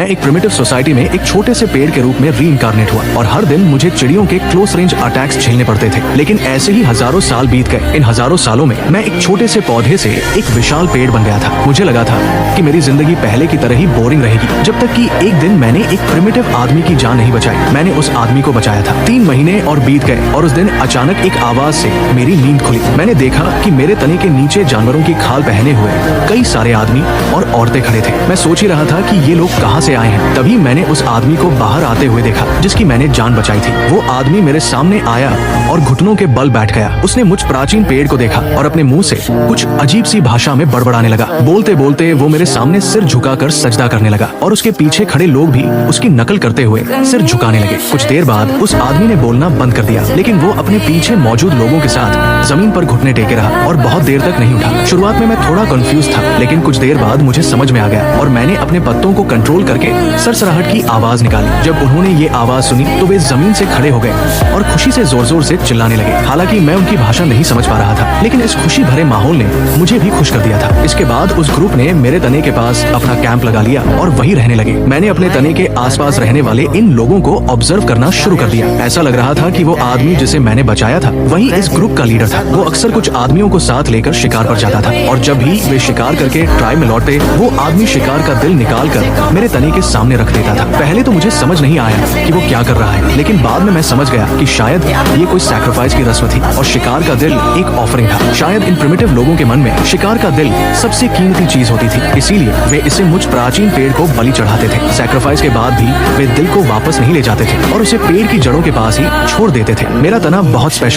मैं एक primitive society में एक छोटे से पेड़ के रूप में रीइंकार्नेट हुआ और हर दिन मुझे चिड़ियों के क्लोज रेंज अटैक्स झेलने पड़ते थे। लेकिन ऐसे ही हजारों साल बीत गए। इन हजारों सालों में मैं एक छोटे से पौधे से एक विशाल पेड़ बन गया था। मुझे लगा था कि मेरी जिंदगी पहले की तरह ही बोरिंग रहेगी, जब तक कि एक दिन मैंने एक प्रिमिटिव आदमी की जान नहीं बचाई। मैंने उस आदमी को बचाया था। 3 महीने और बीत गए और उस दिन अचानक एक आवाज से मेरी नींद खुली। मैंने देखा कि मेरे तने के नीचे जानवरों की खाल पहने हुए कई सारे आदमी और औरतें खड़े थे। मैं सोच ही रहा था कि ये लोग कहाँ से आए हैं। तभी मैंने उस आदमी को बाहर आते हुए देखा जिसकी मैंने जान बचाई थी। वो आदमी मेरे सामने आया और घुटनों के बल बैठ गया। उसने मुझ प्राचीन पेड़ को देखा और अपने मुंह से कुछ अजीब सी भाषा में बड़बड़ाने लगा। बोलते बोलते वो मेरे सामने सिर झुकाकर सजदा करने लगा और उसके पीछे खड़े लोग भी उसकी नकल करते हुए सिर झुकाने लगे। कुछ देर बाद उस आदमी ने बोलना बंद कर दिया, लेकिन वो अपने पीछे मौजूद लोगों के साथ जमीन पर घुटने टेके रहा और बहुत देर तक नहीं उठा। शुरुआत में मैं थोड़ा कंफ्यूज था, लेकिन कुछ देर बाद मुझे समझ में आ गया और मैंने अपने पत्तों को कंट्रोल करके सरसराहट की आवाज निकाली। जब उन्होंने ये आवाज सुनी तो वे जमीन से खड़े हो गए और खुशी से जोर जोर से चिल्लाने लगे। हालांकि मैं उनकी भाषा नहीं समझ पा रहा था, लेकिन इस खुशी भरे माहौल ने मुझे भी खुश कर दिया था। इसके बाद उस ग्रुप ने मेरे तने के पास अपना कैंप लगा लिया और वहीं रहने लगे। मैंने अपने तने के आसपास रहने वाले इन लोगों को ऑब्जर्व करना शुरू कर दिया। ऐसा लग रहा था कि वो आदमी जिसे मैंने बचाया था वही इस ग्रुप का लीडर था। वो अक्सर कुछ आदमियों को साथ लेकर शिकार पर जाता था और जब भी वे शिकार करके ट्राइब में लौटते, वो आदमी शिकार का दिल निकाल कर मेरे तने के सामने रख देता था। पहले तो मुझे समझ नहीं आया कि वो क्या कर रहा है, लेकिन बाद में मैं समझ गया कि शायद ये कोई सैक्रिफाइस की रस्म थी और शिकार का दिल एक ऑफरिंग था। शायद इन प्रिमिटिव लोगों के मन में शिकार का दिल सबसे कीमती चीज होती थी, इसीलिए वे इसे मुझ प्राचीन पेड़ को बलि चढ़ाते थे। सैक्रिफाइस के बाद भी वे दिल को वापस नहीं ले जाते थे और उसे पेड़ की जड़ों के पास ही छोड़ देते थे। मेरा तना बहुत स्पेशल